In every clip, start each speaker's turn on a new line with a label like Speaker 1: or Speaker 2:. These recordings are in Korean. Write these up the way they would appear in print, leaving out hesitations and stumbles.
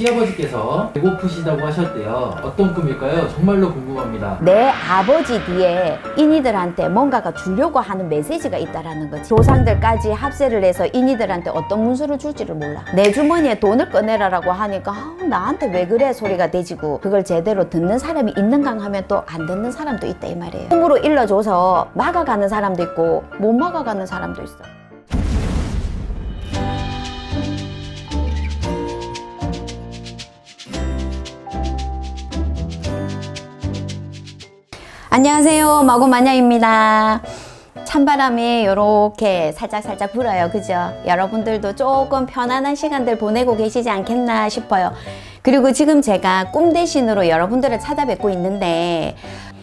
Speaker 1: 시아버지께서 배고프시다고 하셨대요. 어떤 꿈일까요? 정말로 궁금합니다.
Speaker 2: 내 아버지 뒤에 인이들한테 뭔가가 주려고 하는 메시지가 있다라는 거지. 조상들까지 합세를 해서 인이들한테 어떤 문서를 줄지를 몰라. 내 주머니에 돈을 꺼내라라고 하니까 나한테 왜 그래 소리가 되지고, 그걸 제대로 듣는 사람이 있는가 하면 또 안 듣는 사람도 있다 이 말이에요. 꿈으로 일러줘서 막아가는 사람도 있고 못 막아가는 사람도 있어. 안녕하세요, 마구마녀입니다. 찬바람이 이렇게 살짝 불어요, 그죠? 여러분들도 조금 편안한 시간들 보내고 계시지 않겠나 싶어요. 그리고 지금 제가 꿈 대신으로 여러분들을 찾아뵙고 있는데,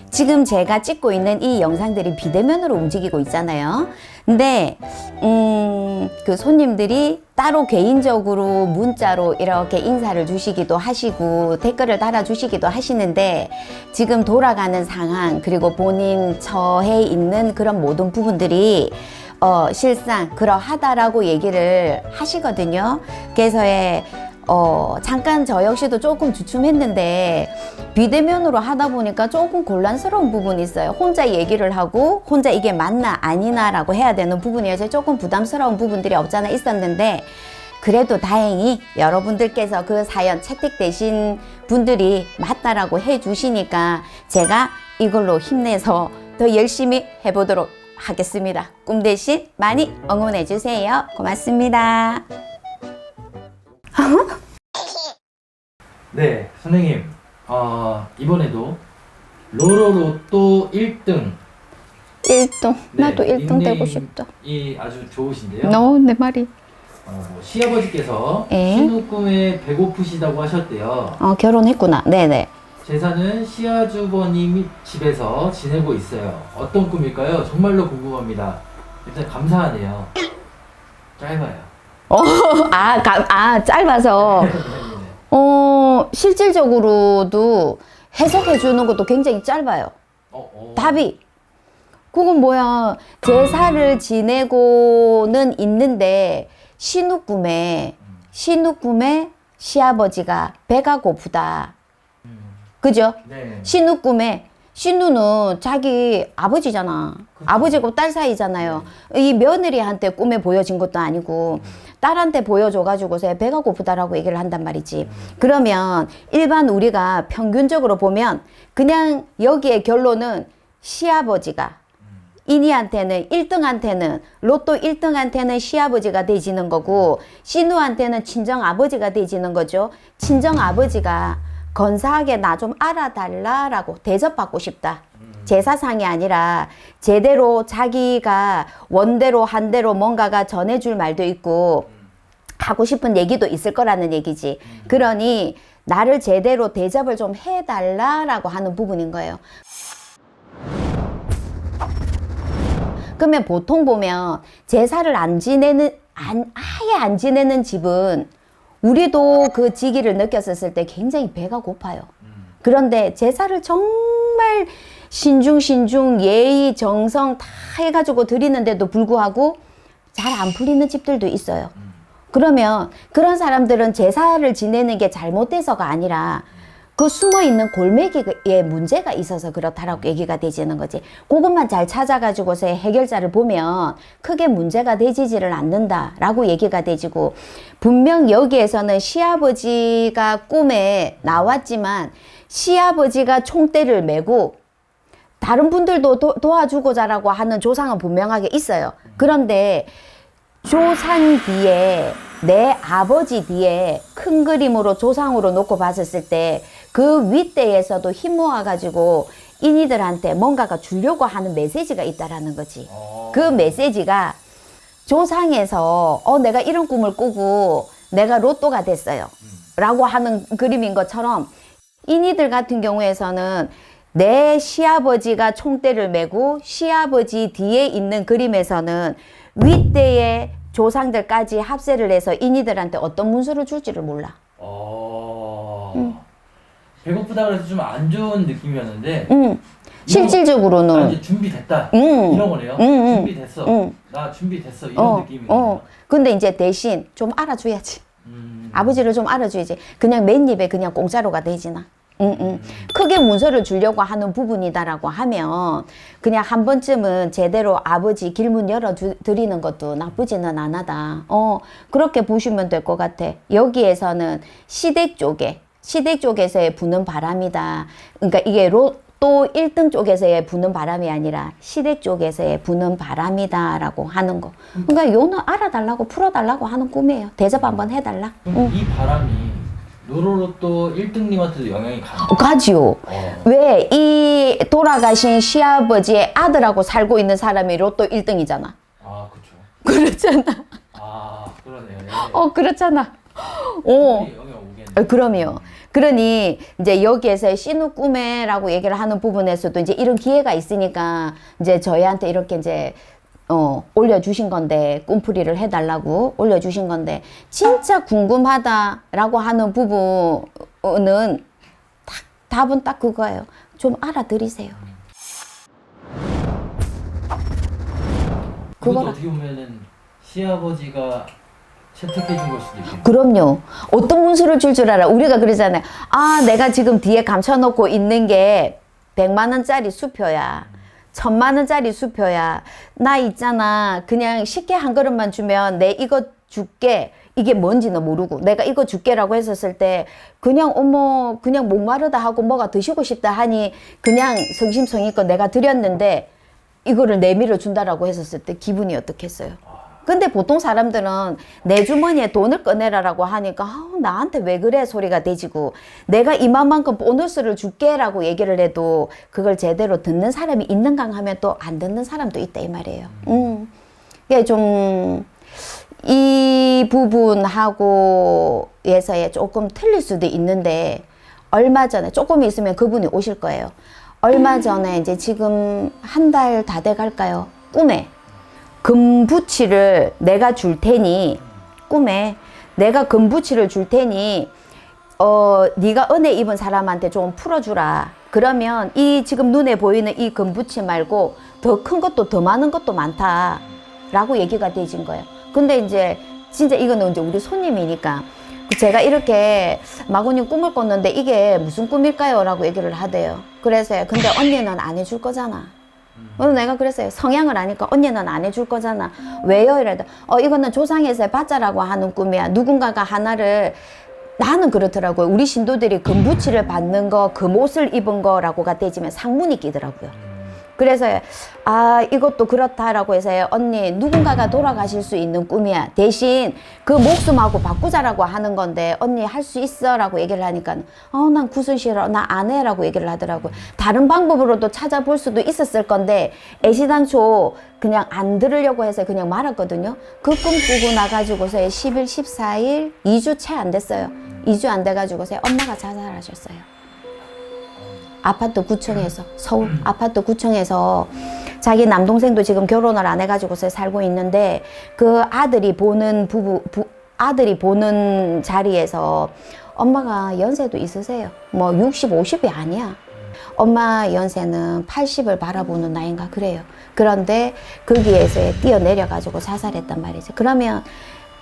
Speaker 2: 지금 제가 찍고 있는 이 영상들이 비대면으로 움직이고 있잖아요. 근데 그 손님들이 따로 개인적으로 문자로 이렇게 인사를 주시기도 하시고 댓글을 달아주시기도 하시는데, 지금 돌아가는 상황 그리고 본인 처해 있는 그런 모든 부분들이 실상 그러하다라고 얘기를 하시거든요. 그래서 잠깐 저 역시도 조금 주춤했는데, 비대면으로 하다 보니까 조금 곤란스러운 부분이 있어요. 혼자 얘기를 하고 혼자 이게 맞나 아니나 라고 해야 되는 부분이어서 조금 부담스러운 부분들이 없잖아 있었는데, 그래도 다행히 여러분들께서 그 사연 채택되신 분들이 맞다라고 해주시니까 제가 이걸로 힘내서 더 열심히 해보도록 하겠습니다. 꿈 대신 많이 응원해주세요. 고맙습니다.
Speaker 1: 네, 선생님. 이번에도 로로로또 1등.
Speaker 2: 1등. 나도 1등 되고
Speaker 1: 닉네임이
Speaker 2: 싶다.
Speaker 1: 아주 좋으신데요.
Speaker 2: 내 말이.
Speaker 1: 시아버지께서
Speaker 2: 예?
Speaker 1: 신우 꿈에 배고프시다고 하셨대요.
Speaker 2: 결혼했구나. 네네.
Speaker 1: 제사는 시아주버님 집에서 지내고 있어요. 어떤 꿈일까요? 정말로 궁금합니다. 일단 감사하네요. 짧아요.
Speaker 2: 짧아서. 실질적으로도 해석해 주는 것도 굉장히 짧아요. 답이. 그건 뭐야. 제사를 지내고는 있는데, 신우 꿈에 시아버지가 배가 고프다. 그죠?
Speaker 1: 네.
Speaker 2: 신우 꿈에, 신우는 자기 아버지잖아.
Speaker 1: 그렇죠.
Speaker 2: 아버지고 딸 사이잖아요. 이 며느리한테 꿈에 보여진 것도 아니고 딸한테 보여줘가지고서 배가 고프다라고 얘기를 한단 말이지. 그러면 일반 우리가 평균적으로 보면 그냥 여기에 결론은 시아버지가 인이한테는 1등한테는 로또 1등한테는 시아버지가 되지는 거고, 신우한테는 친정아버지가 되지는 거죠. 친정아버지가 건사하게 나 좀 알아달라라고 대접받고 싶다. 제사상이 아니라 제대로 자기가 원대로 한대로 뭔가가 전해줄 말도 있고 하고 싶은 얘기도 있을 거라는 얘기지. 그러니 나를 제대로 대접을 좀 해달라라고 하는 부분인 거예요. 그러면 보통 보면 제사를 아예 안 지내는 집은, 우리도 그 지기를 느꼈었을 때 굉장히 배가 고파요. 그런데 제사를 정말 신중 예의 정성 다 해가지고 드리는데도 불구하고 잘 안 풀리는 집들도 있어요. 그러면 그런 사람들은 제사를 지내는 게 잘못돼서가 아니라 그 숨어있는 골매기에 문제가 있어서 그렇다라고 얘기가 되지는 거지. 그것만 잘 찾아가지고서 해결자를 보면 크게 문제가 되지를 않는다라고 얘기가 되지고, 분명 여기에서는 시아버지가 꿈에 나왔지만 시아버지가 총대를 메고 다른 분들도 도와주고자라고 하는 조상은 분명하게 있어요. 그런데 조상 뒤에, 내 아버지 뒤에 큰 그림으로 조상으로 놓고 봤었을 때 그 윗대에서도 힘 모아가지고 인이들한테 뭔가가 주려고 하는 메시지가 있다라는 거지. 그 메시지가 조상에서 내가 이런 꿈을 꾸고 내가 로또가 됐어요 라고 하는 그림인 것처럼, 인이들 같은 경우에서는 내 시아버지가 총대를 메고 시아버지 뒤에 있는 그림에서는 윗대에 조상들까지 합세를 해서 인이들한테 어떤 문서를 줄지를 몰라.
Speaker 1: 배고프다 그래서 좀 안 좋은 느낌이었는데,
Speaker 2: 실질적으로는
Speaker 1: 이제 준비됐다 이런 거네요. 준비됐어. 나 준비됐어 이런 느낌이네요.
Speaker 2: 근데 이제 대신 좀 알아줘야지. 아버지를 좀 알아줘야지. 그냥 맨입에 그냥 공짜로가 되지나. 크게 문서를 주려고 하는 부분이다라고 하면 그냥 한 번쯤은 제대로 아버지 길문 열어드리는 것도 나쁘지는 않았다. 그렇게 보시면 될 것 같아. 여기에서는 시댁 쪽에서의 부는 바람이다. 그러니까 이게 또 1등 쪽에서의 부는 바람이 아니라 시댁 쪽에서의 부는 바람이다 라고 하는 거. 그러니까 요는 알아달라고 풀어달라고 하는 꿈이에요. 대접 한번 해달라.
Speaker 1: 그럼 이 바람이 노로로또 1등님한테도 영향이 가나요?
Speaker 2: 가지요. 왜? 이 돌아가신 시아버지의 아들하고 살고 있는 사람이 로또 1등이잖아.
Speaker 1: 아, 그쵸.
Speaker 2: 그렇잖아.
Speaker 1: 아, 그러네요.
Speaker 2: 그렇잖아.
Speaker 1: 영향 오겠네.
Speaker 2: 그럼요. 그러니 이제 여기에서 신우 꿈에라고 얘기를 하는 부분에서도 이제 이런 기회가 있으니까 이제 저희한테 이렇게 이제 올려주신 건데, 꿈풀이를 해달라고 올려주신 건데, 진짜 궁금하다라고 하는 부분은 답은 딱 그거예요. 좀 알아들이세요.
Speaker 1: 그것도 어떻게 보면은 시아버지가 채택해 준 걸 수도 있겠네요.
Speaker 2: 그럼요. 어떤 문서를 줄 알아. 우리가 그러잖아요. 아, 내가 지금 뒤에 감춰놓고 있는 게 100만 원짜리 수표야. 1000만 원짜리 수표야. 나 있잖아. 그냥 쉽게 한 그릇만 주면 내 이거 줄게. 이게 뭔지는 모르고 내가 이거 줄게라고 했었을 때 그냥 어머 그냥 목마르다 하고 뭐가 드시고 싶다 하니 그냥 성심성의껏 내가 드렸는데 이거를 내밀어 준다라고 했었을 때 기분이 어떻겠어요? 근데 보통 사람들은 내 주머니에 돈을 꺼내라라고 하니까 나한테 왜 그래 소리가 되지고 내가 이만큼 보너스를 줄게라고 얘기를 해도 그걸 제대로 듣는 사람이 있는가 하면 또 안 듣는 사람도 있다 이 말이에요. 이게 좀 이 부분하고에서의 조금 틀릴 수도 있는데 얼마 전에 조금 있으면 그분이 오실 거예요. 얼마 전에 이제 지금 한 달 다 돼 갈까요? 꿈에 금부치를 내가 줄 테니 꿈에 내가 금부치를 줄 테니 네가 은혜 입은 사람한테 좀 풀어주라. 그러면 이 지금 눈에 보이는 이 금부치 말고 더 큰 것도 더 많은 것도 많다 라고 얘기가 되진 거예요. 근데 이제 진짜 이거는 이제 우리 손님이니까 제가 이렇게 마구님 꿈을 꿨는데 이게 무슨 꿈일까요? 라고 얘기를 하대요. 그래서 근데 언니는 안 해줄 거잖아. 내가 그랬어요. 성향을 아니까 언니는 안 해줄 거잖아. 왜요? 이래도 이거는 조상에서 받자라고 하는 꿈이야. 누군가가 하나를 나는 그렇더라고요. 우리 신도들이 금부치를 받는 거, 금옷을 입은 거라고가 되지면 상문이 끼더라고요. 그래서 이것도 그렇다라고 해서 언니 누군가가 돌아가실 수 있는 꿈이야. 대신 그 목숨하고 바꾸자라고 하는 건데 언니 할 수 있어 라고 얘기를 하니까 난 구슬 싫어 나 안 해 라고 얘기를 하더라고요. 다른 방법으로도 찾아볼 수도 있었을 건데 애시당초 그냥 안 들으려고 해서 그냥 말았거든요. 그 꿈 꾸고 나가지고서 10일 14일 2주 채 안 됐어요. 2주 안 돼가지고서 엄마가 자살하셨어요. 아파트 구청에서 서울 아파트 구청에서 자기 남동생도 지금 결혼을 안 해가지고서 살고 있는데 그 아들이 보는 아들이 보는 자리에서 엄마가 연세도 있으세요. 뭐 60, 50이 아니야. 엄마 연세는 80을 바라보는 나이인가 그래요. 그런데 거기에서 뛰어내려가지고 자살했단 말이죠. 그러면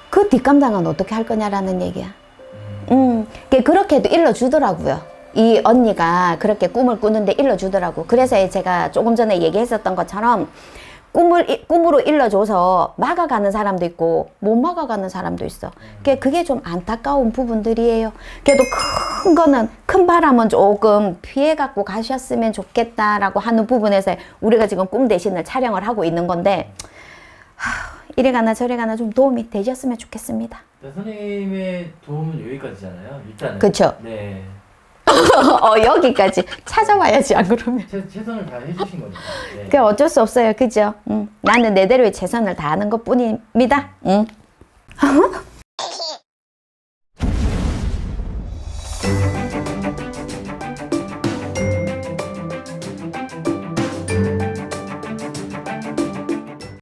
Speaker 2: 그 뒷감당은 어떻게 할 거냐라는 얘기야. 그렇게도 일러주더라고요. 이 언니가 그렇게 꿈을 꾸는데 일러주더라고. 그래서 제가 조금 전에 얘기했었던 것처럼 꿈으로 일러줘서 막아가는 사람도 있고 못 막아가는 사람도 있어. 그게 좀 안타까운 부분들이에요. 그래도 큰 거는 큰 바람은 조금 피해 갖고 가셨으면 좋겠다라고 하는 부분에서 우리가 지금 꿈 대신을 촬영을 하고 있는 건데 이리 가나 저리 가나 좀 도움이 되셨으면 좋겠습니다.
Speaker 1: 네, 선생님의 도움은 여기까지잖아요. 일단은.
Speaker 2: 그쵸?
Speaker 1: 네.
Speaker 2: 여기까지 찾아와야지 안 그러면.
Speaker 1: 최선을 다 해주신 거니까. 네.
Speaker 2: 그 어쩔 수 없어요, 그죠? 나는 내대로의 최선을 다하는 것뿐입니다.